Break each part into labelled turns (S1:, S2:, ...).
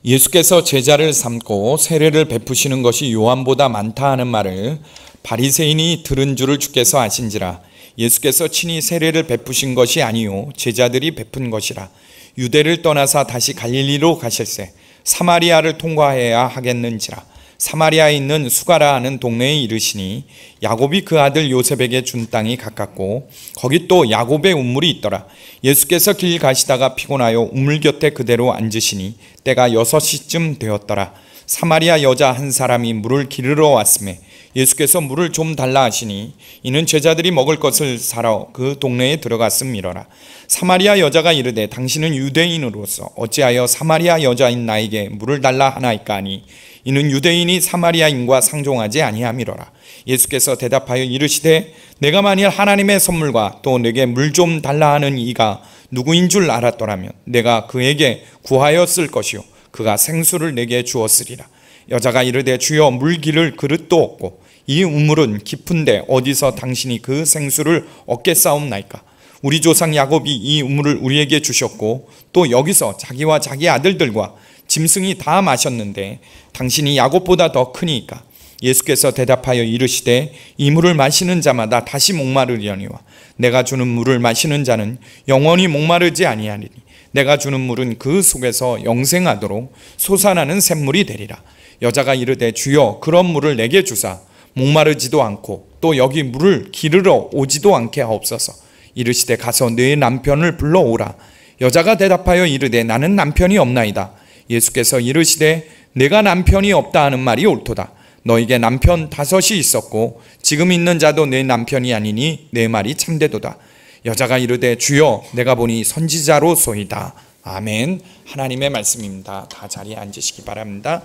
S1: 예수께서 제자를 삼고 세례를 베푸시는 것이 요한보다 많다 하는 말을 바리새인이 들은 줄을 주께서 아신지라. 예수께서 친히 세례를 베푸신 것이 아니요 제자들이 베푼 것이라. 유대를 떠나사 다시 갈릴리로 가실새 사마리아를 통과해야 하겠는지라. 사마리아에 있는 수가라 하는 동네에 이르시니 야곱이 그 아들 요셉에게 준 땅이 가깝고 거기 또 야곱의 우물이 있더라. 예수께서 길 가시다가 피곤하여 우물 곁에 그대로 앉으시니 때가 6시쯤 되었더라. 사마리아 여자 한 사람이 물을 기르러 왔음에 예수께서 물을 좀 달라 하시니 이는 제자들이 먹을 것을 사러 그 동네에 들어갔음이러라. 사마리아 여자가 이르되 당신은 유대인으로서 어찌하여 사마리아 여자인 나에게 물을 달라 하나이까 하니 이는 유대인이 사마리아인과 상종하지 아니함이로라. 예수께서 대답하여 이르시되 내가 만일 하나님의 선물과 또 내게 물 좀 달라 하는 이가 누구인 줄 알았더라면 내가 그에게 구하였을 것이요 그가 생수를 내게 주었으리라. 여자가 이르되 주여 물 기를 그릇도 없고 이 우물은 깊은데 어디서 당신이 그 생수를 얻겠사옵나이까. 우리 조상 야곱이 이 우물을 우리에게 주셨고 또 여기서 자기와 자기 아들들과 짐승이 다 마셨는데 당신이 야곱보다 더 크니까. 예수께서 대답하여 이르시되 이 물을 마시는 자마다 다시 목마르려니와 내가 주는 물을 마시는 자는 영원히 목마르지 아니하리니 내가 주는 물은 그 속에서 영생하도록 솟아나는 샘물이 되리라. 여자가 이르되 주여 그런 물을 내게 주사 목마르지도 않고 또 여기 물을 기르러 오지도 않게 하옵소서. 이르시되 가서 네 남편을 불러오라. 여자가 대답하여 이르되 나는 남편이 없나이다. 예수께서 이르시되 내가 남편이 없다 하는 말이 옳도다. 너에게 남편 5이 있었고 지금 있는 자도 내 남편이 아니니 내 말이 참되도다. 여자가 이르되 주여 내가 보니 선지자로소이다. 아멘. 하나님의 말씀입니다. 다 자리에 앉으시기 바랍니다.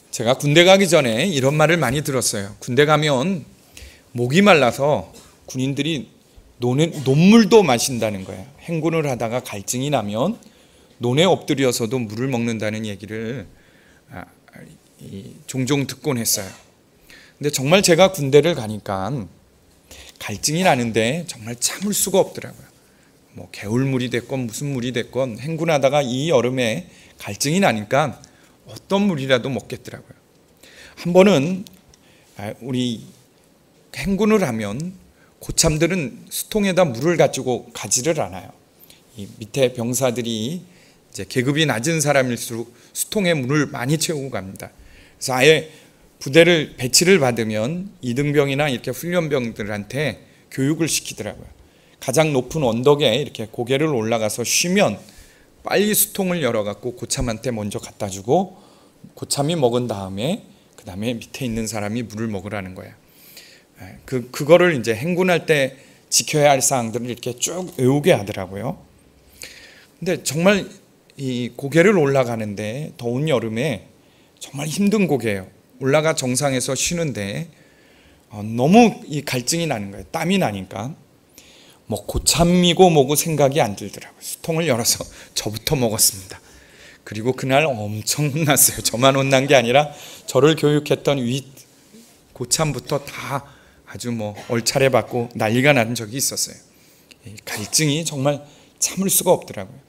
S1: 제가 군대 가기 전에 이런 말을 많이 들었어요. 군대 가면 목이 말라서 군인들이 논물도 마신다는 거예요. 행군을 하다가 갈증이 나면 논에 엎드려서도 물을 먹는다는 얘기를 종종 듣곤 했어요. 근데 정말 제가 군대를 가니까 갈증이 나는데 정말 참을 수가 없더라고요. 뭐 개울물이 됐건 무슨 물이 됐건 행군하다가 이 여름에 갈증이 나니까 어떤 물이라도 먹겠더라고요. 한 번은 우리 행군을 하면 고참들은 수통에다 물을 가지고 가지를 않아요. 이 밑에 병사들이 이제 계급이 낮은 사람일수록 수통에 물을 많이 채우고 갑니다. 그래서 아예 부대를 배치를 받으면 이등병이나 이렇게 훈련병들한테 교육을 시키더라고요. 가장 높은 언덕에 이렇게 고개를 올라가서 쉬면 빨리 수통을 열어갖고 고참한테 먼저 갖다 주고 고참이 먹은 다음에 그 다음에 밑에 있는 사람이 물을 먹으라는 거예요. 그거를 이제 행군할 때 지켜야 할 사항들을 이렇게 쭉 외우게 하더라고요. 근데 정말 이 고개를 올라가는데 더운 여름에 정말 힘든 고개예요. 올라가 정상에서 쉬는데 너무 이 갈증이 나는 거예요. 땀이 나니까 뭐 고참이고 뭐고 생각이 안 들더라고요. 수통을 열어서 저부터 먹었습니다. 그리고 그날 엄청 혼났어요. 저만 혼난 게 아니라 저를 교육했던 위 고참부터 다 아주 뭐 얼차례 받고 난리가 난 적이 있었어요. 갈증이 정말 참을 수가 없더라고요.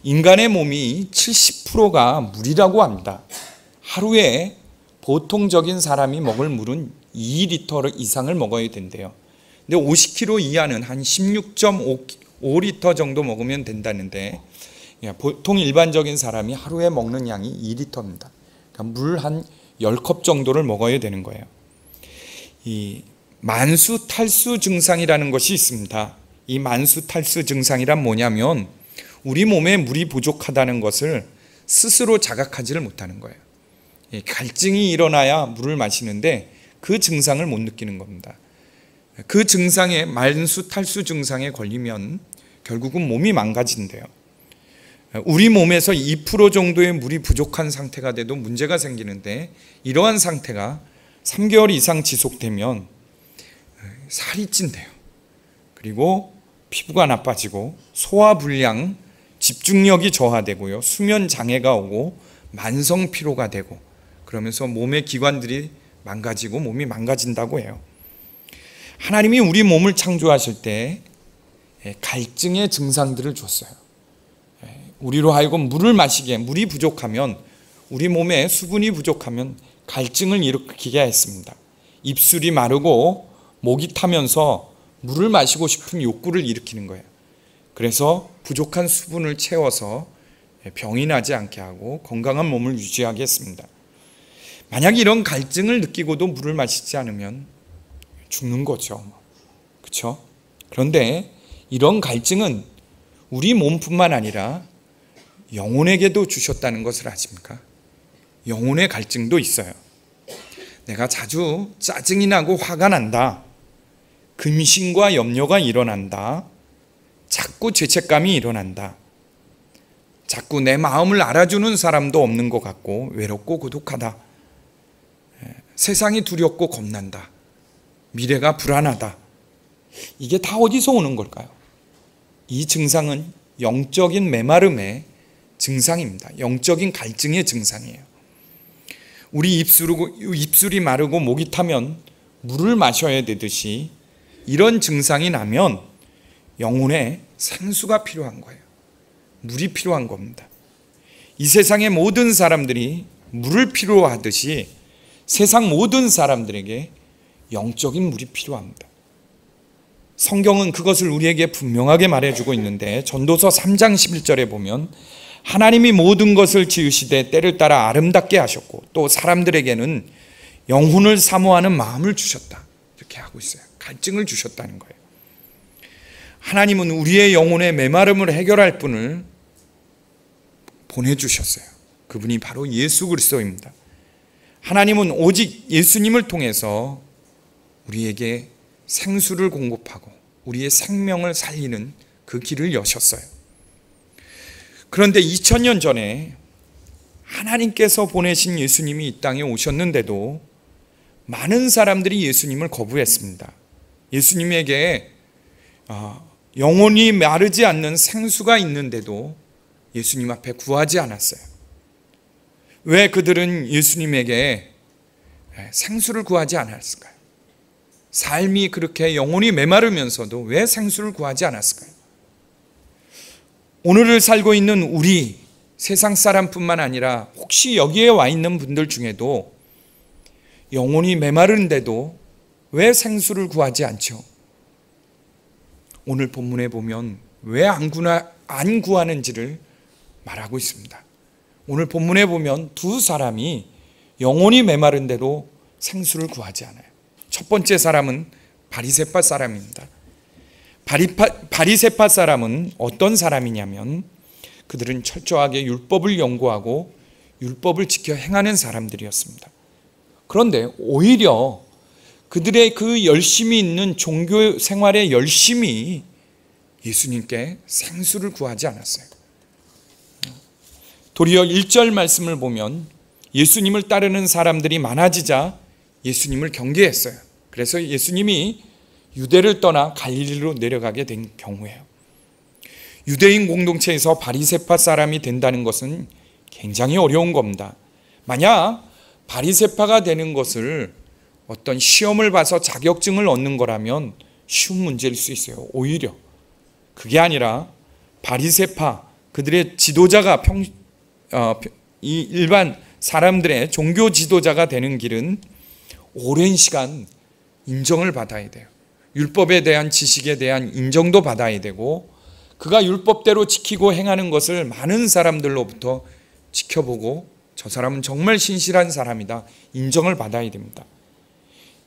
S1: 인간의 몸이 70%가 물이라고 합니다. 하루에 보통적인 사람이 먹을 물은 2리터 이상을 먹어야 된대요. 근데 50kg 이하는 한 16.5리터 정도 먹으면 된다는데 보통 일반적인 사람이 하루에 먹는 양이 2리터입니다. 그러니까 물 한 10컵 정도를 먹어야 되는 거예요. 이 만수 탈수 증상이라는 것이 있습니다. 이 만수 탈수 증상이란 뭐냐면 우리 몸에 물이 부족하다는 것을 스스로 자각하지를 못하는 거예요. 갈증이 일어나야 물을 마시는데 그 증상을 못 느끼는 겁니다. 그 증상에 만수 탈수 증상에 걸리면 결국은 몸이 망가진대요. 우리 몸에서 2% 정도의 물이 부족한 상태가 돼도 문제가 생기는데 이러한 상태가 3개월 이상 지속되면 살이 찐대요. 그리고 피부가 나빠지고 소화불량, 집중력이 저하되고요. 수면 장애가 오고 만성 피로가 되고 그러면서 몸의 기관들이 망가지고 몸이 망가진다고 해요. 하나님이 우리 몸을 창조하실 때 갈증의 증상들을 줬어요. 우리로 하여금 물을 마시기에 물이 부족하면, 우리 몸에 수분이 부족하면 갈증을 일으키게 했습니다. 입술이 마르고 목이 타면서 물을 마시고 싶은 욕구를 일으키는 거예요. 그래서 부족한 수분을 채워서 병이 나지 않게 하고 건강한 몸을 유지하게 했습니다. 만약 이런 갈증을 느끼고도 물을 마시지 않으면 죽는 거죠. 그렇죠? 그런데 이런 갈증은 우리 몸뿐만 아니라 영혼에게도 주셨다는 것을 아십니까? 영혼의 갈증도 있어요. 내가 자주 짜증이 나고 화가 난다. 근심과 염려가 일어난다. 자꾸 죄책감이 일어난다. 자꾸 내 마음을 알아주는 사람도 없는 것 같고 외롭고 고독하다. 세상이 두렵고 겁난다. 미래가 불안하다. 이게 다 어디서 오는 걸까요? 이 증상은 영적인 메마름의 증상입니다. 영적인 갈증의 증상이에요. 우리 입술이 마르고 목이 타면 물을 마셔야 되듯이 이런 증상이 나면 영혼에 생수가 필요한 거예요. 물이 필요한 겁니다. 이 세상의 모든 사람들이 물을 필요하듯이 세상 모든 사람들에게 영적인 물이 필요합니다. 성경은 그것을 우리에게 분명하게 말해주고 있는데 전도서 3장 11절에 보면 하나님이 모든 것을 지으시되 때를 따라 아름답게 하셨고 또 사람들에게는 영혼을 사모하는 마음을 주셨다. 이렇게 하고 있어요. 갈증을 주셨다는 거예요. 하나님은 우리의 영혼의 메마름을 해결할 분을 보내주셨어요. 그분이 바로 예수 그리스도입니다. 하나님은 오직 예수님을 통해서 우리에게 생수를 공급하고 우리의 생명을 살리는 그 길을 여셨어요. 그런데 2000년 전에 하나님께서 보내신 예수님이 이 땅에 오셨는데도 많은 사람들이 예수님을 거부했습니다. 예수님에게 영혼이 마르지 않는 생수가 있는데도 예수님 앞에 구하지 않았어요. 왜 그들은 예수님에게 생수를 구하지 않았을까요? 삶이 그렇게 영혼이 메마르면서도 왜 생수를 구하지 않았을까요? 오늘을 살고 있는 우리 세상 사람뿐만 아니라 혹시 여기에 와 있는 분들 중에도 영혼이 메마른데도 왜 생수를 구하지 않죠? 오늘 본문에 보면 왜 안 구하는지를 말하고 있습니다. 오늘 본문에 보면 두 사람이 영혼이 메마른데도 생수를 구하지 않아요. 첫 번째 사람은 바리새파 사람입니다. 바리새파 사람은 어떤 사람이냐면 그들은 철저하게 율법을 연구하고 율법을 지켜 행하는 사람들이었습니다. 그런데 오히려 그들의 그 열심이 있는 종교 생활의 열심이 예수님께 생수를 구하지 않았어요. 도리어 1절 말씀을 보면 예수님을 따르는 사람들이 많아지자 예수님을 경계했어요. 그래서 예수님이 유대를 떠나 갈릴리로 내려가게 된 경우예요. 유대인 공동체에서 바리새파 사람이 된다는 것은 굉장히 어려운 겁니다. 만약 바리새파가 되는 것을 어떤 시험을 봐서 자격증을 얻는 거라면 쉬운 문제일 수 있어요. 오히려 그게 아니라 바리새파 그들의 지도자가 이 일반 사람들의 종교 지도자가 되는 길은 오랜 시간 인정을 받아야 돼요. 율법에 대한 지식에 대한 인정도 받아야 되고 그가 율법대로 지키고 행하는 것을 많은 사람들로부터 지켜보고 저 사람은 정말 신실한 사람이다 인정을 받아야 됩니다.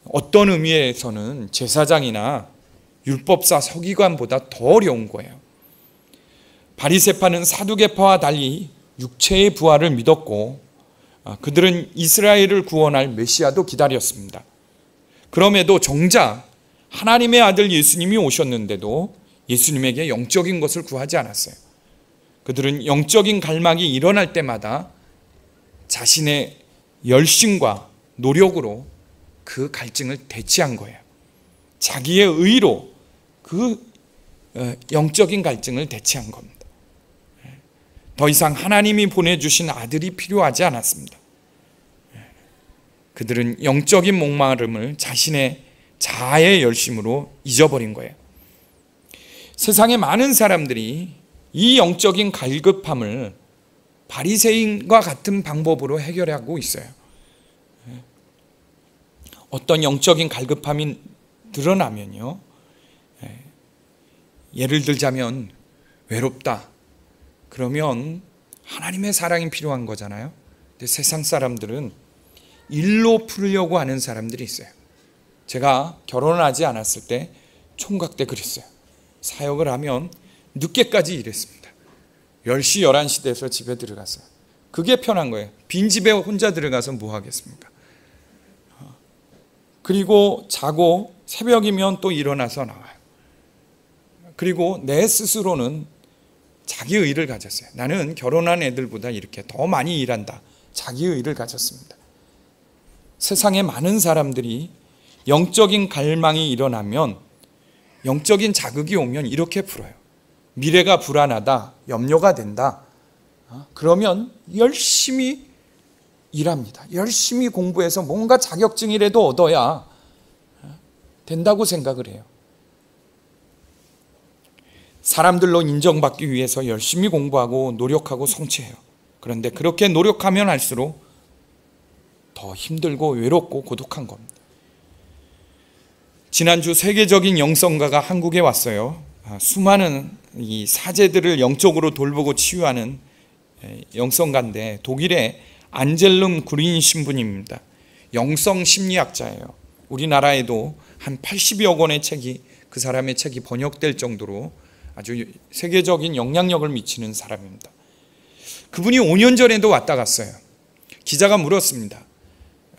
S1: 어떤 의미에서는 제사장이나 율법사 서기관보다 더 어려운 거예요. 바리새파는 사두개파와 달리 육체의 부활을 믿었고 그들은 이스라엘을 구원할 메시아도 기다렸습니다. 그럼에도 정작 하나님의 아들 예수님이 오셨는데도 예수님에게 영적인 것을 구하지 않았어요. 그들은 영적인 갈망이 일어날 때마다 자신의 열심과 노력으로 그 갈증을 대체한 거예요. 자기의 의로 그 영적인 갈증을 대체한 겁니다. 더 이상 하나님이 보내주신 아들이 필요하지 않았습니다. 그들은 영적인 목마름을 자신의 자아의 열심으로 잊어버린 거예요. 세상의 많은 사람들이 이 영적인 갈급함을 바리새인과 같은 방법으로 해결하고 있어요. 어떤 영적인 갈급함이 드러나면요, 예를 들자면 외롭다 그러면 하나님의 사랑이 필요한 거잖아요. 근데 세상 사람들은 일로 풀려고 하는 사람들이 있어요. 제가 결혼하지 않았을 때 총각 때 그랬어요. 사역을 하면 늦게까지 일했습니다. 10시 11시 돼서 집에 들어갔어요. 그게 편한 거예요. 빈집에 혼자 들어가서 뭐 하겠습니까? 그리고 자고 새벽이면 또 일어나서 나와요. 그리고 내 스스로는 자기의의를 가졌어요. 나는 결혼한 애들보다 이렇게 더 많이 일한다. 자기의의를 가졌습니다. 세상에 많은 사람들이 영적인 갈망이 일어나면, 영적인 자극이 오면 이렇게 풀어요. 미래가 불안하다, 염려가 된다. 그러면 열심히 일합니다. 열심히 공부해서 뭔가 자격증이라도 얻어야 된다고 생각을 해요. 사람들로 인정받기 위해서 열심히 공부하고 노력하고 성취해요. 그런데 그렇게 노력하면 할수록 더 힘들고 외롭고 고독한 겁니다. 지난주 세계적인 영성가가 한국에 왔어요. 수많은 이 사제들을 영적으로 돌보고 치유하는 영성가인데 독일의 안젤름 그린 신부님입니다. 영성 심리학자예요. 우리나라에도 한 80여 권의 책이, 그 사람의 책이 번역될 정도로 아주 세계적인 영향력을 미치는 사람입니다. 그분이 5년 전에도 왔다 갔어요. 기자가 물었습니다.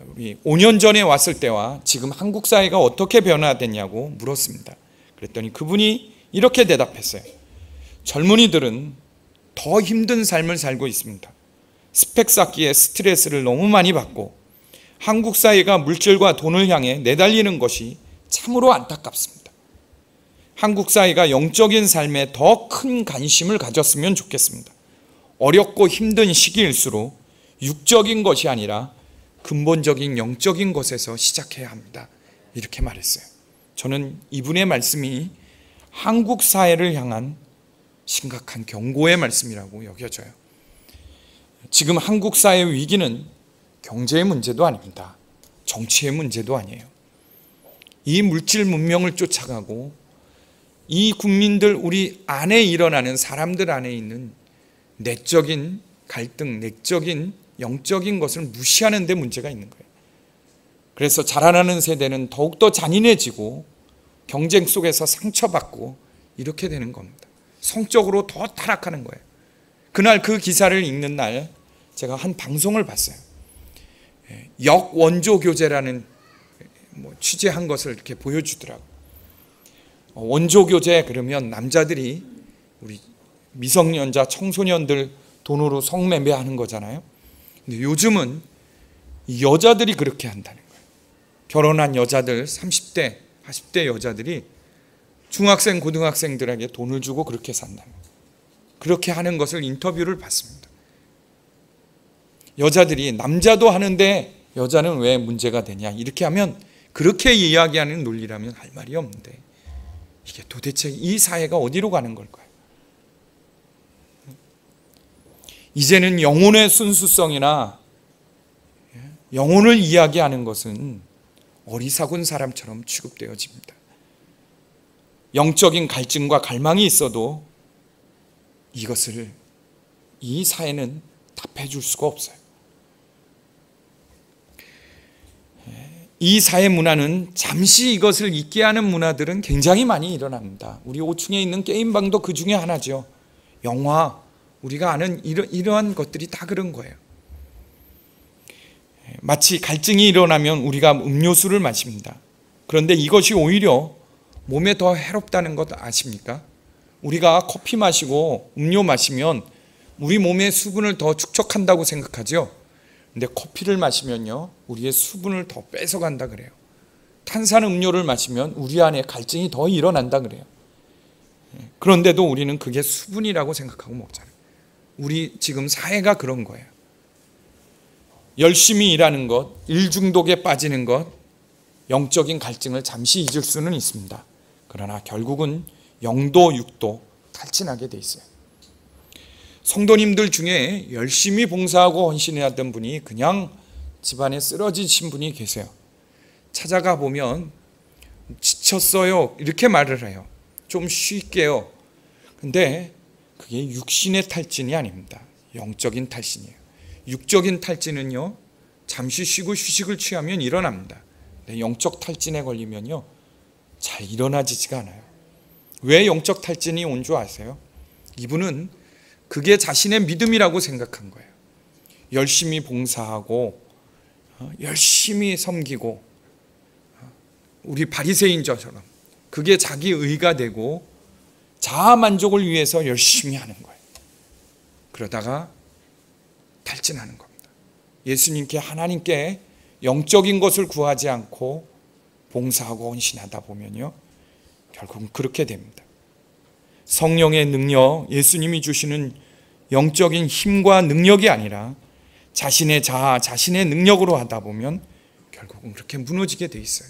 S1: 우리 5년 전에 왔을 때와 지금 한국 사회가 어떻게 변화됐냐고 물었습니다. 그랬더니 그분이 이렇게 대답했어요. 젊은이들은 더 힘든 삶을 살고 있습니다. 스펙 쌓기에 스트레스를 너무 많이 받고 한국 사회가 물질과 돈을 향해 내달리는 것이 참으로 안타깝습니다. 한국 사회가 영적인 삶에 더 큰 관심을 가졌으면 좋겠습니다. 어렵고 힘든 시기일수록 육적인 것이 아니라 근본적인 영적인 것에서 시작해야 합니다. 이렇게 말했어요. 저는 이분의 말씀이 한국 사회를 향한 심각한 경고의 말씀이라고 여겨져요. 지금 한국 사회의 위기는 경제의 문제도 아닙니다. 정치의 문제도 아니에요. 이 물질 문명을 쫓아가고 이 국민들, 우리 안에 일어나는 사람들 안에 있는 내적인 갈등, 내적인 영적인 것을 무시하는 데 문제가 있는 거예요. 그래서 자라나는 세대는 더욱더 잔인해지고 경쟁 속에서 상처받고 이렇게 되는 겁니다. 성적으로 더 타락하는 거예요. 그날 그 기사를 읽는 날 제가 한 방송을 봤어요. 역원조 교제라는 취재한 것을 이렇게 보여주더라고요. 원조 교제 그러면 남자들이 우리 미성년자 청소년들 돈으로 성매매하는 거잖아요. 근데 요즘은 여자들이 그렇게 한다는 거예요. 결혼한 여자들 30대, 40대 여자들이 중학생, 고등학생들에게 돈을 주고 그렇게 산다는 거예요. 그렇게 하는 것을 인터뷰를 봤습니다. 여자들이 남자도 하는데 여자는 왜 문제가 되냐 이렇게 하면, 그렇게 이야기하는 논리라면 할 말이 없는데 이게 도대체 이 사회가 어디로 가는 걸까요? 이제는 영혼의 순수성이나 영혼을 이야기하는 것은 어리석은 사람처럼 취급되어집니다. 영적인 갈증과 갈망이 있어도 이것을 이 사회는 답해 줄 수가 없어요. 이 사회 문화는 잠시 이것을 잊게 하는 문화들은 굉장히 많이 일어납니다. 우리 5층에 있는 게임방도 그 중에 하나죠. 영화, 우리가 아는 이러한 것들이 다 그런 거예요. 마치 갈증이 일어나면 우리가 음료수를 마십니다. 그런데 이것이 오히려 몸에 더 해롭다는 것 아십니까? 우리가 커피 마시고 음료 마시면 우리 몸의 수분을 더 축적한다고 생각하죠. 근데 커피를 마시면요, 우리의 수분을 더 뺏어간다 그래요. 탄산 음료를 마시면 우리 안에 갈증이 더 일어난다 그래요. 그런데도 우리는 그게 수분이라고 생각하고 먹잖아요. 우리 지금 사회가 그런 거예요. 열심히 일하는 것, 일 중독에 빠지는 것, 영적인 갈증을 잠시 잊을 수는 있습니다. 그러나 결국은 영도 육도 탈진하게 돼 있어요. 성도님들 중에 열심히 봉사하고 헌신해왔던 분이 그냥 집안에 쓰러지신 분이 계세요. 찾아가 보면 지쳤어요 이렇게 말을 해요. 좀 쉴게요. 근데 그게 육신의 탈진이 아닙니다. 영적인 탈진이에요. 육적인 탈진은요, 잠시 쉬고 휴식을 취하면 일어납니다. 근데 영적 탈진에 걸리면요, 잘 일어나지가 않아요. 왜 영적 탈진이 온 줄 아세요? 이분은 그게 자신의 믿음이라고 생각한 거예요. 열심히 봉사하고 열심히 섬기고 우리 바리새인처럼 그게 자기 의가 되고 자아 만족을 위해서 열심히 하는 거예요. 그러다가 탈진하는 겁니다. 예수님께, 하나님께 영적인 것을 구하지 않고 봉사하고 헌신하다 보면요, 결국은 그렇게 됩니다. 성령의 능력, 예수님이 주시는 영적인 힘과 능력이 아니라 자신의 자아, 자신의 능력으로 하다 보면 결국은 그렇게 무너지게 돼 있어요.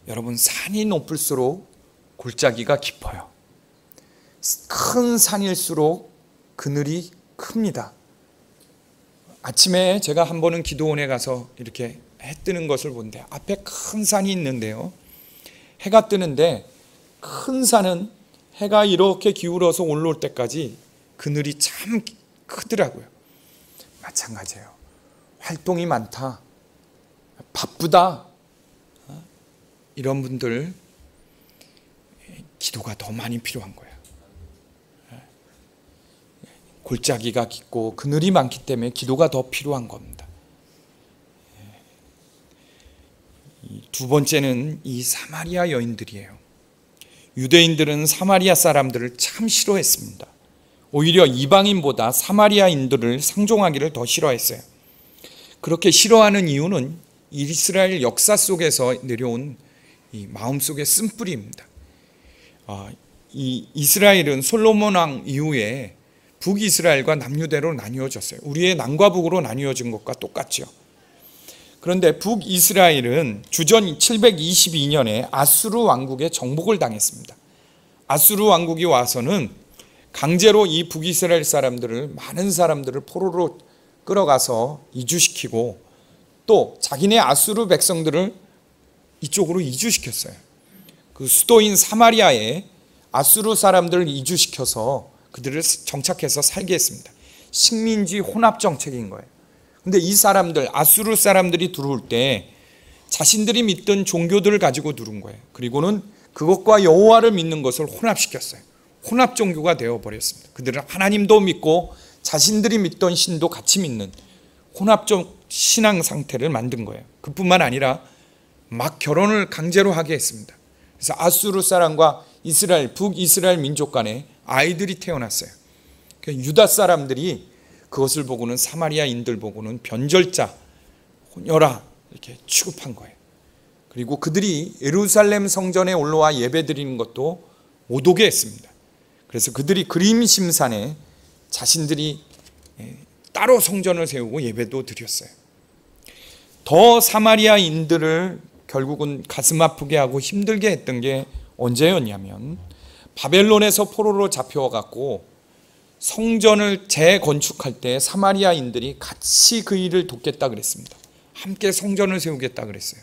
S1: 여러분, 산이 높을수록 골짜기가 깊어요. 큰 산일수록 그늘이 큽니다. 아침에 제가 한 번은 기도원에 가서 이렇게 해 뜨는 것을 보는데 앞에 큰 산이 있는데요, 해가 뜨는데 큰 산은 해가 이렇게 기울어서 올라올 때까지 그늘이 참 크더라고요. 마찬가지예요. 활동이 많다, 바쁘다, 이런 분들 기도가 더 많이 필요한 거예요. 골짜기가 깊고 그늘이 많기 때문에 기도가 더 필요한 겁니다. 두 번째는 이 사마리아 여인들이에요. 유대인들은 사마리아 사람들을 참 싫어했습니다. 오히려 이방인보다 사마리아인들을 상종하기를 더 싫어했어요. 그렇게 싫어하는 이유는 이스라엘 역사 속에서 내려온 이 마음속의 쓴뿌리입니다. 이 이스라엘은 솔로몬 왕 이후에 북이스라엘과 남유대로 나뉘어졌어요. 우리의 남과 북으로 나뉘어진 것과 똑같죠. 그런데 북이스라엘은 주전 722년에 아수르 왕국의 정복을 당했습니다. 아수르 왕국이 와서는 강제로 이 북이스라엘 사람들을, 많은 사람들을 포로로 끌어가서 이주시키고 또 자기네 아수르 백성들을 이쪽으로 이주시켰어요. 그 수도인 사마리아에 아수르 사람들을 이주시켜서 그들을 정착해서 살게 했습니다. 식민지 혼합 정책인 거예요. 근데 이 사람들, 아수르 사람들이 들어올 때 자신들이 믿던 종교들을 가지고 들어온 거예요. 그리고는 그것과 여호와를 믿는 것을 혼합시켰어요. 혼합 종교가 되어버렸습니다. 그들은 하나님도 믿고 자신들이 믿던 신도 같이 믿는 혼합적 신앙 상태를 만든 거예요. 그뿐만 아니라 막 결혼을 강제로 하게 했습니다. 그래서 아수르 사람과 이스라엘, 북이스라엘 민족 간에 아이들이 태어났어요. 유다 사람들이 그것을 보고는, 사마리아인들 보고는 변절자, 혼혈아 이렇게 취급한 거예요. 그리고 그들이 예루살렘 성전에 올라와 예배 드리는 것도 못 오게 했습니다. 그래서 그들이 그림심산에 자신들이 따로 성전을 세우고 예배도 드렸어요. 더 사마리아인들을 결국은 가슴 아프게 하고 힘들게 했던 게 언제였냐면, 바벨론에서 포로로 잡혀갖고 성전을 재건축할 때 사마리아인들이 같이 그 일을 돕겠다 그랬습니다. 함께 성전을 세우겠다 그랬어요.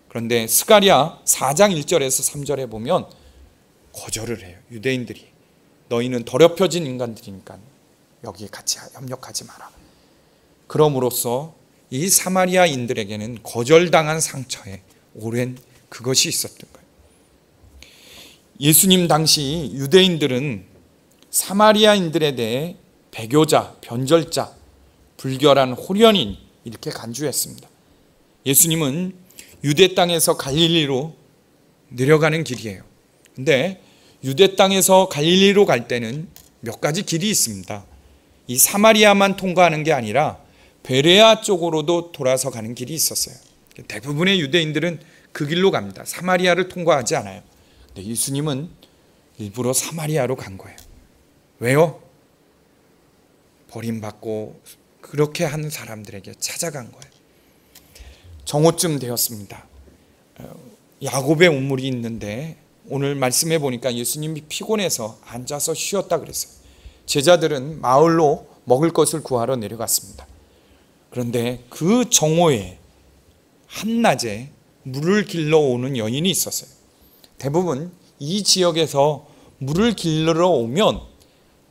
S1: 그런데 스가랴 4장 1절에서 3절에 보면 거절을 해요. 유대인들이 너희는 더럽혀진 인간들이니까 여기에 같이 협력하지 마라. 그럼으로써 이 사마리아인들에게는 거절당한 상처에 오랜 그것이 있었던 거예요. 예수님 당시 유대인들은 사마리아인들에 대해 배교자, 변절자, 불결한 호련인 이렇게 간주했습니다. 예수님은 유대 땅에서 갈릴리로 내려가는 길이에요. 근데 유대 땅에서 갈릴리로 갈 때는 몇 가지 길이 있습니다. 이 사마리아만 통과하는 게 아니라 베레아 쪽으로도 돌아서 가는 길이 있었어요. 대부분의 유대인들은 그 길로 갑니다. 사마리아를 통과하지 않아요. 근데 예수님은 일부러 사마리아로 간 거예요. 왜요? 버림받고 그렇게 한 사람들에게 찾아간 거예요. 정오쯤 되었습니다. 야곱의 우물이 있는데 오늘 말씀해 보니까 예수님이 피곤해서 앉아서 쉬었다 그랬어요. 제자들은 마을로 먹을 것을 구하러 내려갔습니다. 그런데 그 정오에 한낮에 물을 길러 오는 여인이 있었어요. 대부분 이 지역에서 물을 길러 오면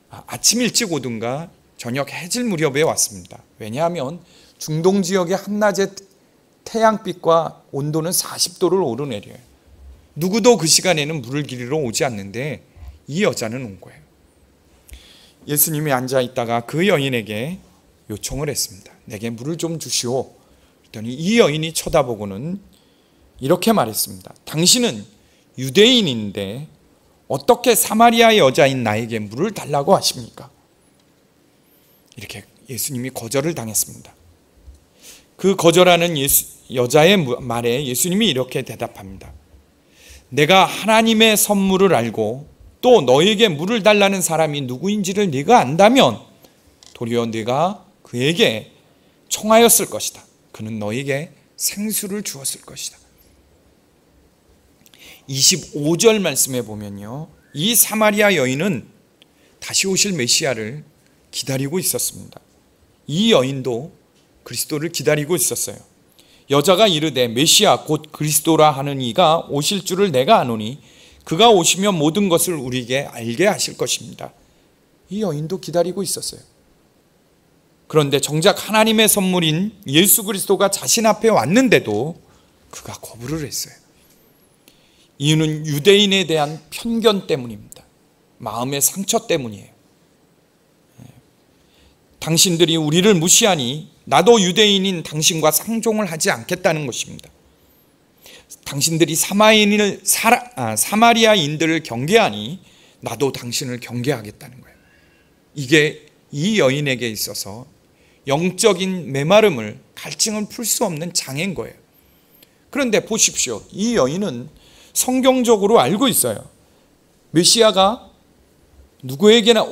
S1: 아침 일찍 오든가 저녁 해질 무렵에 왔습니다. 왜냐하면 중동 지역의 한낮의 태양빛과 온도는 40도를 오르내려요. 누구도 그 시간에는 물을 길러 오지 않는데 이 여자는 온 거예요. 예수님이 앉아 있다가 그 여인에게 요청을 했습니다. 내게 물을 좀 주시오. 그랬더니 이 여인이 쳐다보고는 이렇게 말했습니다. 당신은 유대인인데 어떻게 사마리아 여자인 나에게 물을 달라고 하십니까? 이렇게 예수님이 거절을 당했습니다. 그 거절하는 여자의 말에 예수님이 이렇게 대답합니다. 내가 하나님의 선물을 알고 또 너에게 물을 달라는 사람이 누구인지를 네가 안다면 도리어 네가 그에게 청하였을 것이다. 그는 너에게 생수를 주었을 것이다. 25절 말씀에 보면요, 이 사마리아 여인은 다시 오실 메시아를 기다리고 있었습니다. 이 여인도 그리스도를 기다리고 있었어요. 여자가 이르되 메시아 곧 그리스도라 하는 이가 오실 줄을 내가 아노니 그가 오시면 모든 것을 우리에게 알게 하실 것입니다. 이 여인도 기다리고 있었어요. 그런데 정작 하나님의 선물인 예수 그리스도가 자신 앞에 왔는데도 그가 거부를 했어요. 이유는 유대인에 대한 편견 때문입니다. 마음의 상처 때문이에요. 당신들이 우리를 무시하니 나도 유대인인 당신과 상종을 하지 않겠다는 것입니다. 당신들이 사마리아인들을 경계하니 나도 당신을 경계하겠다는 거예요. 이게 이 여인에게 있어서 영적인 메마름을, 갈증을 풀 수 없는 장애인 거예요. 그런데 보십시오. 이 여인은 성경적으로 알고 있어요. 메시아가 누구에게나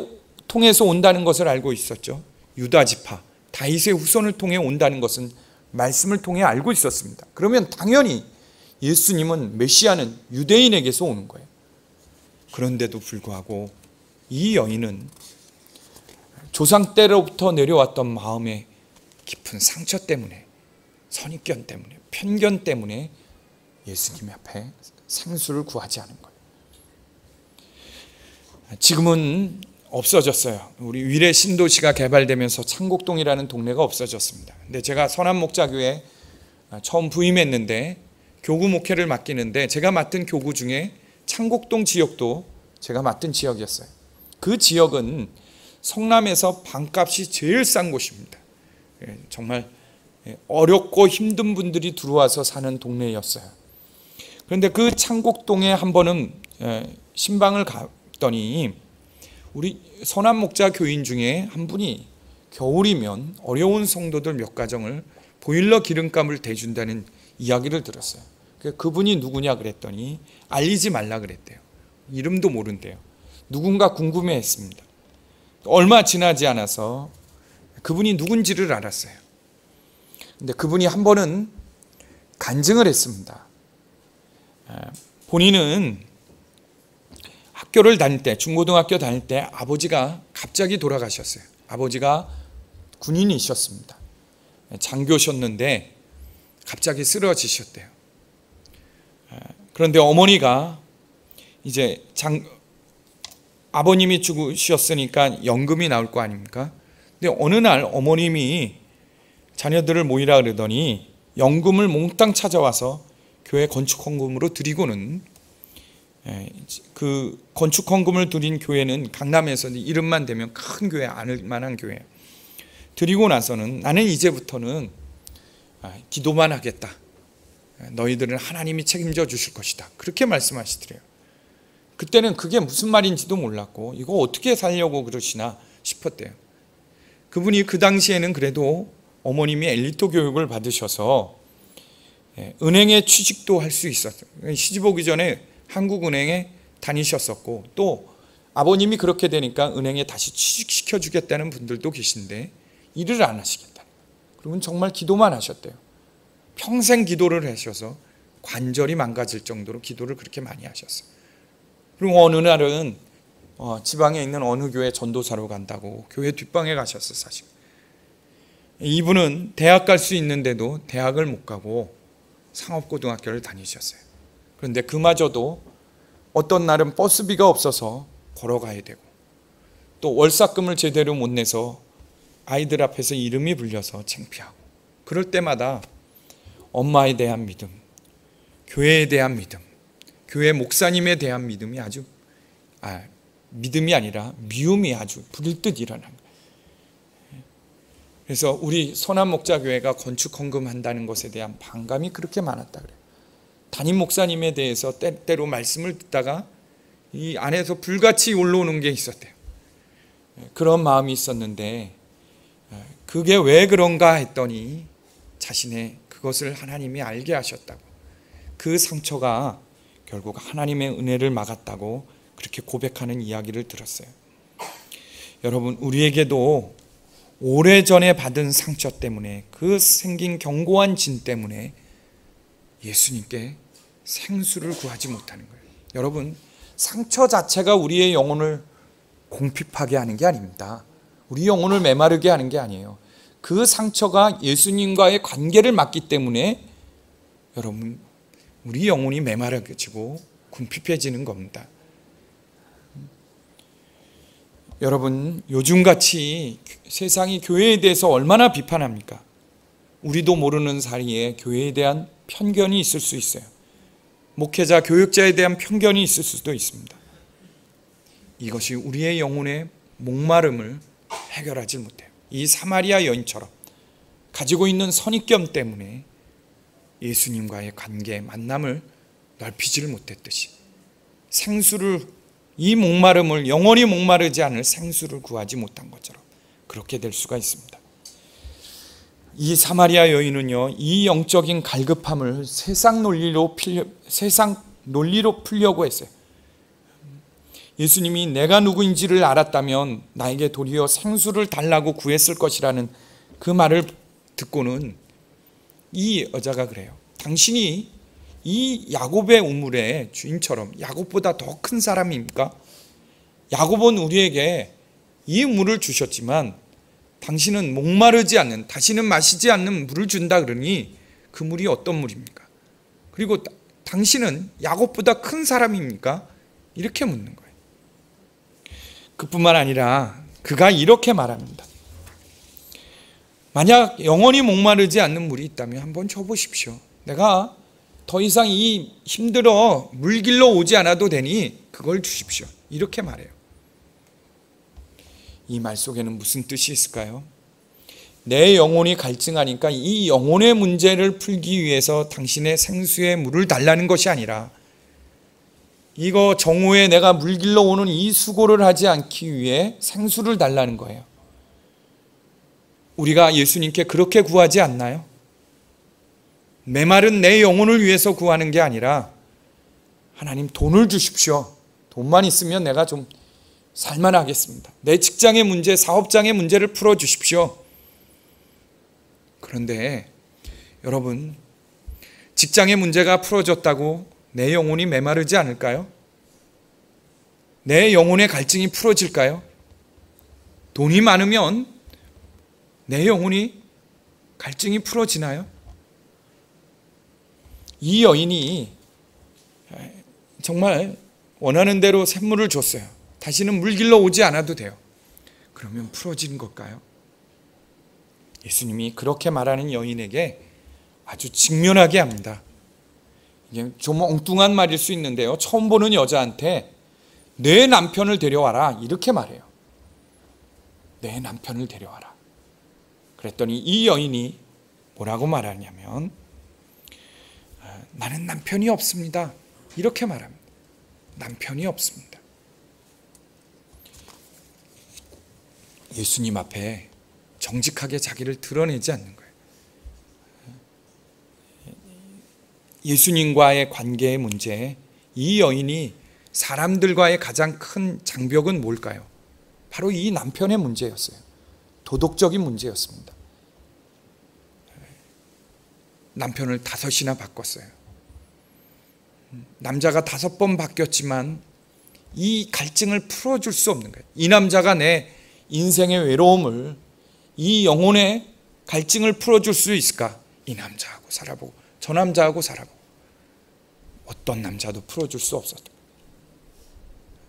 S1: 통해서 온다는 것을 알고 있었죠. 유다 지파, 다윗의 후손을 통해 온다는 것은 말씀을 통해 알고 있었습니다. 그러면 당연히 예수님은, 메시아는 유대인에게서 오는 거예요. 그런데도 불구하고 이 여인은 조상 때로부터 내려왔던 마음의 깊은 상처 때문에, 선입견 때문에, 편견 때문에 예수님 앞에 생수를 구하지 않은 거예요. 지금은 없어졌어요. 우리 위례 신도시가 개발되면서 창곡동이라는 동네가 없어졌습니다. 근데 제가 선한목자교회 처음 부임했는데 교구 목회를 맡기는데 제가 맡은 교구 중에 창곡동 지역도 제가 맡은 지역이었어요. 그 지역은 성남에서 방값이 제일 싼 곳입니다. 정말 어렵고 힘든 분들이 들어와서 사는 동네였어요. 그런데 그 창곡동에 한 번은 신방을 갔더니 우리 선한목자 교인 중에 한 분이 겨울이면 어려운 성도들 몇 가정을 보일러 기름감을 대준다는 이야기를 들었어요. 그분이 누구냐 그랬더니 알리지 말라 그랬대요. 이름도 모른대요. 누군가 궁금해했습니다. 얼마 지나지 않아서 그분이 누군지를 알았어요. 근데 그분이 한 번은 간증을 했습니다. 본인은 학교를 다닐 때, 중고등학교 다닐 때 아버지가 갑자기 돌아가셨어요. 아버지가 군인이셨습니다. 장교셨는데 갑자기 쓰러지셨대요. 그런데 어머니가 이제 아버님이 죽으셨으니까 연금이 나올 거 아닙니까? 근데 어느 날 어머님이 자녀들을 모이라 그러더니 연금을 몽땅 찾아와서 교회 건축헌금으로 드리고는, 그 건축헌금을 드린 교회는 강남에서 이름만 대면 큰 교회, 아는 만한 교회 드리고 나서는 나는 이제부터는 기도만 하겠다. 너희들은 하나님이 책임져 주실 것이다. 그렇게 말씀하시더래요. 그때는 그게 무슨 말인지도 몰랐고 이거 어떻게 살려고 그러시나 싶었대요. 그분이 그 당시에는 그래도 어머님이 엘리트 교육을 받으셔서 은행에 취직도 할 수 있었어요. 시집 오기 전에 한국은행에 다니셨었고 또 아버님이 그렇게 되니까 은행에 다시 취직시켜 주겠다는 분들도 계신데 일을 안 하시겠다. 그러면 정말 기도만 하셨대요. 평생 기도를 하셔서 관절이 망가질 정도로 기도를 그렇게 많이 하셨어요. 그리고 어느 날은 지방에 있는 어느 교회 전도사로 간다고 교회 뒷방에 가셨어 사실. 이분은 대학 갈 수 있는데도 대학을 못 가고 상업고등학교를 다니셨어요. 그런데 그마저도 어떤 날은 버스비가 없어서 걸어가야 되고, 또 월삭금을 제대로 못 내서 아이들 앞에서 이름이 불려서 창피하고, 그럴 때마다 엄마에 대한 믿음, 교회에 대한 믿음, 교회 목사님에 대한 믿음이 믿음이 아니라 미움이 아주 불듯 일어난 거예요. 그래서 우리 선한목자교회가 건축 헌금한다는 것에 대한 반감이 그렇게 많았다 그래요. 담임 목사님에 대해서 때때로 말씀을 듣다가 이 안에서 불같이 올라오는 게 있었대요. 그런 마음이 있었는데 그게 왜 그런가 했더니 자신의 그것을 하나님이 알게 하셨다고, 그 상처가 결국 하나님의 은혜를 막았다고 그렇게 고백하는 이야기를 들었어요. 여러분, 우리에게도 오래전에 받은 상처 때문에, 그 생긴 견고한 진 때문에 예수님께 생수를 구하지 못하는 거예요. 여러분, 상처 자체가 우리의 영혼을 공핍하게 하는 게 아닙니다. 우리 영혼을 메마르게 하는 게 아니에요. 그 상처가 예수님과의 관계를 막기 때문에 여러분, 우리 영혼이 메마르지고 궁핍해지는 겁니다. 여러분, 요즘같이 세상이 교회에 대해서 얼마나 비판합니까? 우리도 모르는 사이에 교회에 대한 편견이 있을 수 있어요. 목회자, 교육자에 대한 편견이 있을 수도 있습니다. 이것이 우리의 영혼의 목마름을 해결하지 못해요. 이 사마리아 여인처럼 가지고 있는 선입견 때문에 예수님과의 관계, 만남을 넓히지를 못했듯이 생수를, 이 목마름을, 영원히 목마르지 않을 생수를 구하지 못한 것처럼 그렇게 될 수가 있습니다. 이 사마리아 여인은요, 이 영적인 갈급함을 세상 논리로 풀려고 했어요. 예수님이 내가 누구인지를 알았다면 나에게 도리어 생수를 달라고 구했을 것이라는 그 말을 듣고는 이 여자가 그래요. 당신이 이 야곱의 우물의 주인처럼 야곱보다 더 큰 사람입니까? 야곱은 우리에게 이 물을 주셨지만 당신은 목마르지 않는, 다시는 마시지 않는 물을 준다 그러니 그 물이 어떤 물입니까? 그리고 당신은 야곱보다 큰 사람입니까? 이렇게 묻는 거예요. 그뿐만 아니라 그가 이렇게 말합니다. 만약 영원히 목마르지 않는 물이 있다면 한번 줘보십시오. 내가 더 이상 이 힘들어 물길로 오지 않아도 되니 그걸 주십시오. 이렇게 말해요. 이 말 속에는 무슨 뜻이 있을까요? 내 영혼이 갈증하니까 이 영혼의 문제를 풀기 위해서 당신의 생수의 물을 달라는 것이 아니라 이거 정오에 내가 물길로 오는 이 수고를 하지 않기 위해 생수를 달라는 거예요. 우리가 예수님께 그렇게 구하지 않나요? 메마른 내 영혼을 위해서 구하는 게 아니라 하나님 돈을 주십시오. 돈만 있으면 내가 좀 살만하겠습니다. 내 직장의 문제, 사업장의 문제를 풀어주십시오. 그런데 여러분, 직장의 문제가 풀어졌다고 내 영혼이 메마르지 않을까요? 내 영혼의 갈증이 풀어질까요? 돈이 많으면 내 영혼이 갈증이 풀어지나요? 이 여인이 정말 원하는 대로 샘물을 줬어요. 다시는 물길로 오지 않아도 돼요. 그러면 풀어지는 걸까요? 예수님이 그렇게 말하는 여인에게 아주 직면하게 합니다. 이게 좀 엉뚱한 말일 수 있는데요, 처음 보는 여자한테 내 남편을 데려와라 이렇게 말해요. 내 남편을 데려와라. 그랬더니 이 여인이 뭐라고 말하냐면 나는 남편이 없습니다. 이렇게 말합니다. 남편이 없습니다. 예수님 앞에 정직하게 자기를 드러내지 않는 거예요. 예수님과의 관계의 문제, 이 여인이 사람들과의 가장 큰 장벽은 뭘까요? 바로 이 남편의 문제였어요. 도덕적인 문제였습니다. 남편을 5이나 바꿨어요. 남자가 5번 바뀌었지만 이 갈증을 풀어줄 수 없는 거예요. 이 남자가 내 인생의 외로움을, 이 영혼의 갈증을 풀어줄 수 있을까? 이 남자하고 살아보고 저 남자하고 살아보고 어떤 남자도 풀어줄 수 없었다.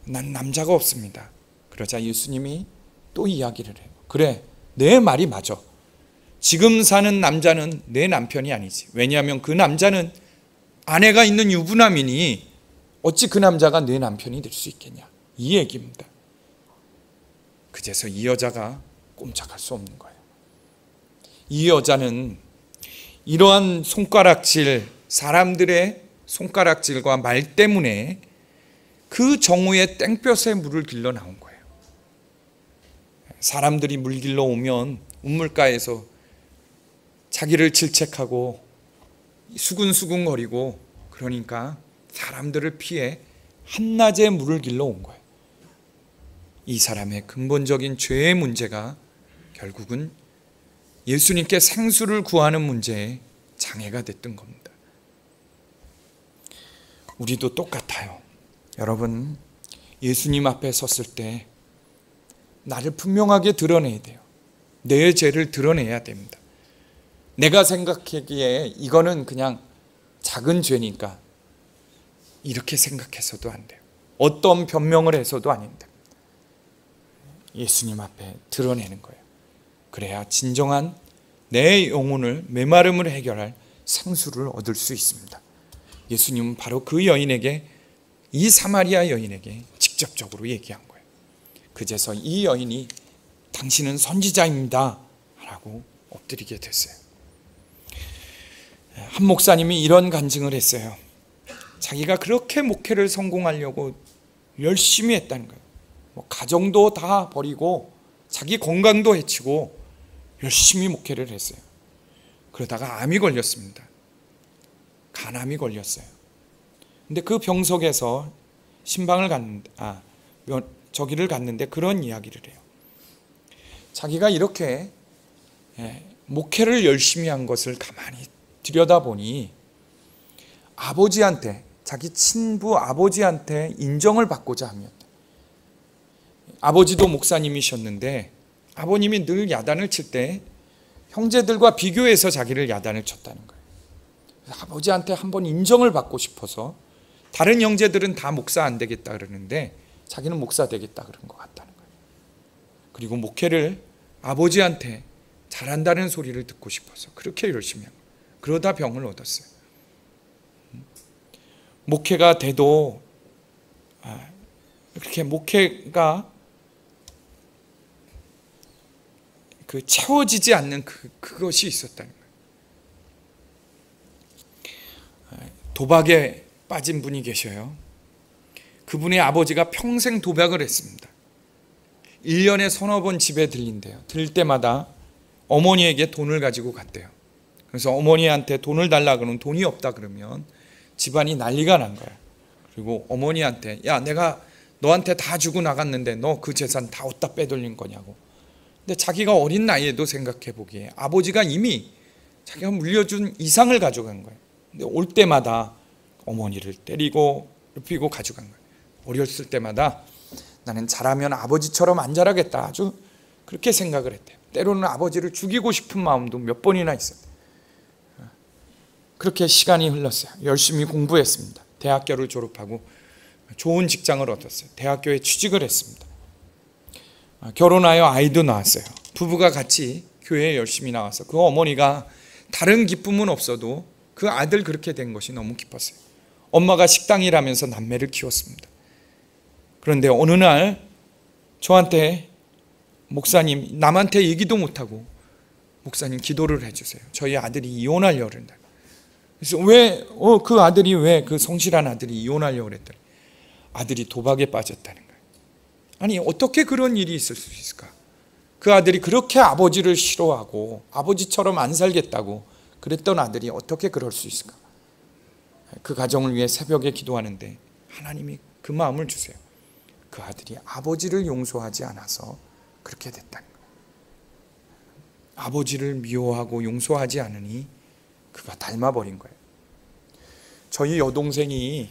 S1: 난 남자가 없습니다. 그러자 예수님이 또 이야기를 해요. 그래, 내 말이 맞아. 지금 사는 남자는 내 남편이 아니지. 왜냐하면 그 남자는 아내가 있는 유부남이니 어찌 그 남자가 내 남편이 될 수 있겠냐. 이 얘기입니다. 그제서 이 여자가 꼼짝할 수 없는 거예요. 이 여자는 이러한 손가락질, 사람들의 손가락질과 말 때문에 그 정오의 땡볕에 물을 길러 나온 거예요. 사람들이 물 길러 오면 우물가에서 자기를 질책하고 수근수근거리고 그러니까 사람들을 피해 한낮에 물을 길러 온 거예요. 이 사람의 근본적인 죄의 문제가 결국은 예수님께 생수를 구하는 문제에 장애가 됐던 겁니다. 우리도 똑같아요. 여러분, 예수님 앞에 섰을 때 나를 분명하게 드러내야 돼요. 내 죄를 드러내야 됩니다. 내가 생각하기에 이거는 그냥 작은 죄니까 이렇게 생각해서도 안 돼요. 어떤 변명을 해서도 아닙니다. 예수님 앞에 드러내는 거예요. 그래야 진정한 내 영혼을 메마름을 해결할 생수를 얻을 수 있습니다. 예수님은 바로 그 여인에게, 이 사마리아 여인에게 직접적으로 얘기한 거예요. 그제서 이 여인이 당신은 선지자입니다 라고 엎드리게 됐어요. 한 목사님이 이런 간증을 했어요. 자기가 그렇게 목회를 성공하려고 열심히 했다는 거예요. 가정도 다 버리고 자기 건강도 해치고 열심히 목회를 했어요. 그러다가 암이 걸렸습니다. 간암이 걸렸어요. 근데 그 병석에서 저기를 갔는데 그런 이야기를 해요. 자기가 이렇게 목회를 열심히 한 것을 가만히 들여다보니 아버지한테, 자기 친부 아버지한테 인정을 받고자 하면, 아버지도 목사님이셨는데 아버님이 늘 야단을 칠 때 형제들과 비교해서 자기를 야단을 쳤다는 거예요. 아버지한테 한번 인정을 받고 싶어서, 다른 형제들은 다 목사 안 되겠다 그러는데 자기는 목사 되겠다 그런 것 같다는 거예요. 그리고 목회를 아버지한테 잘한다는 소리를 듣고 싶어서 그렇게 열심히 한 거예요. 그러다 병을 얻었어요. 목회가 돼도 그렇게 목회가 채워지지 않는 그것이 있었다는 거예요. 도박에 빠진 분이 계셔요. 그분의 아버지가 평생 도박을 했습니다. 1년에 서너 번 집에 들린대요. 들 때마다 어머니에게 돈을 가지고 갔대요. 그래서 어머니한테 돈을 달라 그러면 돈이 없다 그러면 집안이 난리가 난 거예요. 그리고 어머니한테, 야, 내가 너한테 다 주고 나갔는데 너 그 재산 다 어디다 빼돌린 거냐고. 근데 자기가 어린 나이에도 생각해 보기에 아버지가 이미 자기가 물려준 이상을 가져간 거예요. 근데 올 때마다 어머니를 때리고 눕히고 가져간 거예요. 어렸을 때마다 나는 자라면 아버지처럼 안 자라겠다, 아주 그렇게 생각을 했대요. 때로는 아버지를 죽이고 싶은 마음도 몇 번이나 있어요. 그렇게 시간이 흘렀어요. 열심히 공부했습니다. 대학교를 졸업하고 좋은 직장을 얻었어요. 대학교에 취직을 했습니다. 결혼하여 아이도 낳았어요. 부부가 같이 교회에 열심히 나와서 그 어머니가 다른 기쁨은 없어도 그 아들 그렇게 된 것이 너무 기뻤어요. 엄마가 식당 일하면서 남매를 키웠습니다. 그런데 어느 날 저한테, 목사님, 남한테 얘기도 못하고 목사님 기도를 해주세요. 저희 아들이 이혼하려고 그런다. 그래서 그 아들이 왜, 그 성실한 아들이 이혼하려고 그랬더니 아들이 도박에 빠졌다는 거예요. 아니, 어떻게 그런 일이 있을 수 있을까? 그 아들이 그렇게 아버지를 싫어하고 아버지처럼 안 살겠다고 그랬던 아들이 어떻게 그럴 수 있을까? 그 가정을 위해 새벽에 기도하는데 하나님이 그 마음을 주세요. 그 아들이 아버지를 용서하지 않아서 그렇게 됐다는 거예요. 아버지를 미워하고 용서하지 않으니 그가 닮아버린 거예요. 저희 여동생이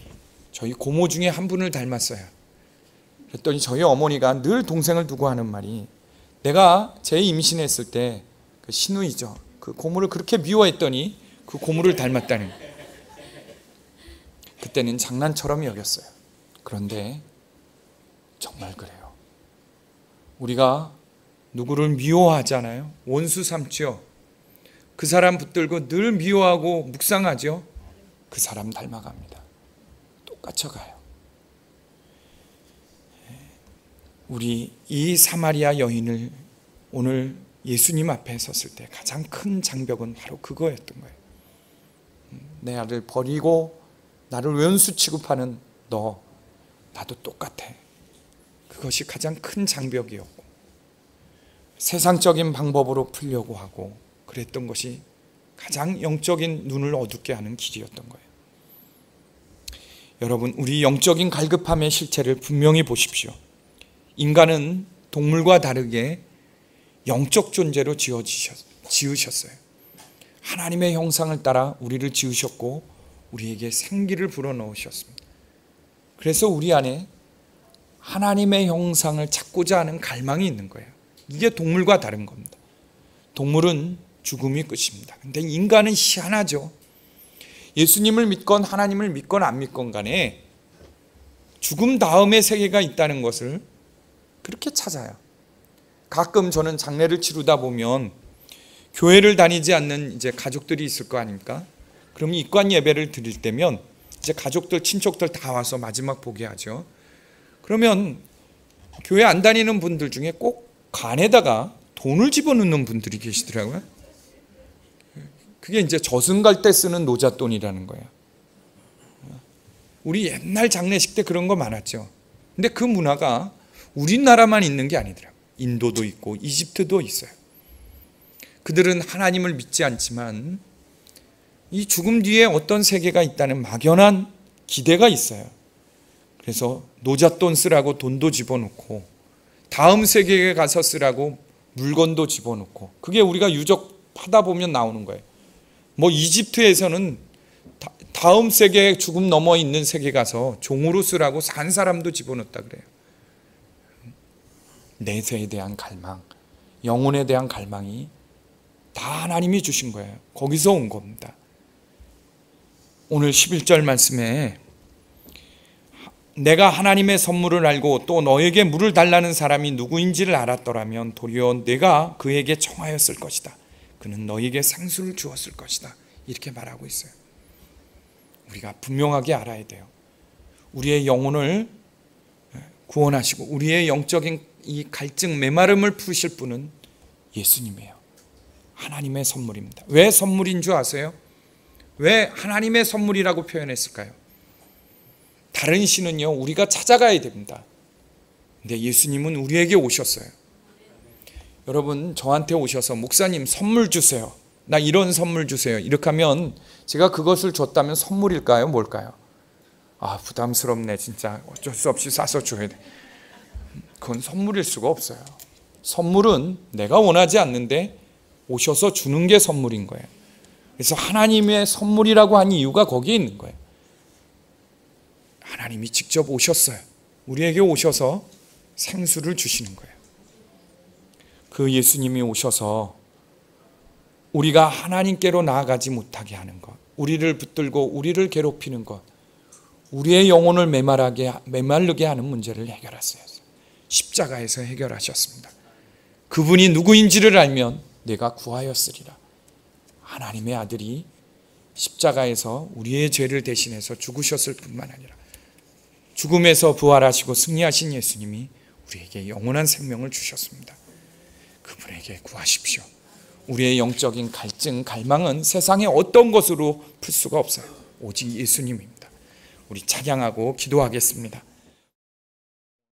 S1: 저희 고모 중에 한 분을 닮았어요. 그랬더니 저희 어머니가 늘 동생을 두고 하는 말이, 내가 제 임신했을 때 그 신우이죠, 그 고모를 그렇게 미워했더니 그 고모를 닮았다는 거예요. 그때는 장난처럼 여겼어요. 그런데 정말 그래요. 우리가 누구를 미워하잖아요. 원수 삼지요. 그 사람 붙들고 늘 미워하고 묵상하죠. 그 사람 닮아갑니다. 똑같이 가요. 우리 이 사마리아 여인을 오늘 예수님 앞에 섰을 때 가장 큰 장벽은 바로 그거였던 거예요. 내 아들 버리고 나를 원수 취급하는 너, 나도 똑같아. 그것이 가장 큰 장벽이었고, 세상적인 방법으로 풀려고 하고 그랬던 것이 가장 영적인 눈을 어둡게 하는 길이었던 거예요. 여러분, 우리 영적인 갈급함의 실체를 분명히 보십시오. 인간은 동물과 다르게 영적 존재로 지으셨어요. 하나님의 형상을 따라 우리를 지으셨고 우리에게 생기를 불어넣으셨습니다. 그래서 우리 안에 하나님의 형상을 찾고자 하는 갈망이 있는 거예요. 이게 동물과 다른 겁니다. 동물은 죽음이 끝입니다. 근데 인간은 희한하죠. 예수님을 믿건 하나님을 믿건 안 믿건 간에 죽음 다음의 세계가 있다는 것을 그렇게 찾아요. 가끔 저는 장례를 치르다 보면 교회를 다니지 않는 이제 가족들이 있을 거 아닙니까? 그럼 입관 예배를 드릴 때면 이제 가족들, 친척들 다 와서 마지막 보게 하죠. 그러면 교회 안 다니는 분들 중에 꼭 간에다가 돈을 집어넣는 분들이 계시더라고요. 그게 이제 저승 갈 때 쓰는 노잣돈이라는 거예요. 우리 옛날 장례식 때 그런 거 많았죠. 근데 그 문화가 우리나라만 있는 게 아니더라고요. 인도도 있고 이집트도 있어요. 그들은 하나님을 믿지 않지만 이 죽음 뒤에 어떤 세계가 있다는 막연한 기대가 있어요. 그래서 노잣돈 쓰라고 돈도 집어넣고 다음 세계에 가서 쓰라고 물건도 집어넣고, 그게 우리가 유적하다 보면 나오는 거예요. 뭐 이집트에서는 다음 세계에 죽음 넘어 있는 세계 가서 종으로 쓰라고 산 사람도 집어넣었다 그래요. 내세에 대한 갈망, 영혼에 대한 갈망이 다 하나님이 주신 거예요. 거기서 온 겁니다. 오늘 11절 말씀에 내가 하나님의 선물을 알고 또 너에게 물을 달라는 사람이 누구인지를 알았더라면 도리어 내가 그에게 청하였을 것이다. 그는 너에게 상수를 주었을 것이다. 이렇게 말하고 있어요. 우리가 분명하게 알아야 돼요. 우리의 영혼을 구원하시고 우리의 영적인 이 갈증, 메마름을 푸실 분은 예수님이에요. 하나님의 선물입니다. 왜 선물인 줄 아세요? 왜 하나님의 선물이라고 표현했을까요? 다른 신은요, 우리가 찾아가야 됩니다. 근데 예수님은 우리에게 오셨어요. 여러분, 저한테 오셔서 목사님 선물 주세요, 나 이런 선물 주세요, 이렇게 하면 제가 그것을 줬다면 선물일까요? 뭘까요? 아, 부담스럽네, 진짜 어쩔 수 없이 싸서 줘야 돼. 그건 선물일 수가 없어요. 선물은 내가 원하지 않는데 오셔서 주는 게 선물인 거예요. 그래서 하나님의 선물이라고 한 이유가 거기에 있는 거예요. 하나님이 직접 오셨어요. 우리에게 오셔서 생수를 주시는 거예요. 그 예수님이 오셔서 우리가 하나님께로 나아가지 못하게 하는 것, 우리를 붙들고 우리를 괴롭히는 것, 우리의 영혼을 메마르게 하는 문제를 해결하셨어요. 십자가에서 해결하셨습니다. 그분이 누구인지를 알면 내가 구하였으리라. 하나님의 아들이 십자가에서 우리의 죄를 대신해서 죽으셨을 뿐만 아니라 죽음에서 부활하시고 승리하신 예수님이 우리에게 영원한 생명을 주셨습니다. 그분에게 구하십시오. 우리의 영적인 갈증, 갈망은 세상의 어떤 것으로 풀 수가 없어요. 오직 예수님입니다. 우리 찬양하고 기도하겠습니다.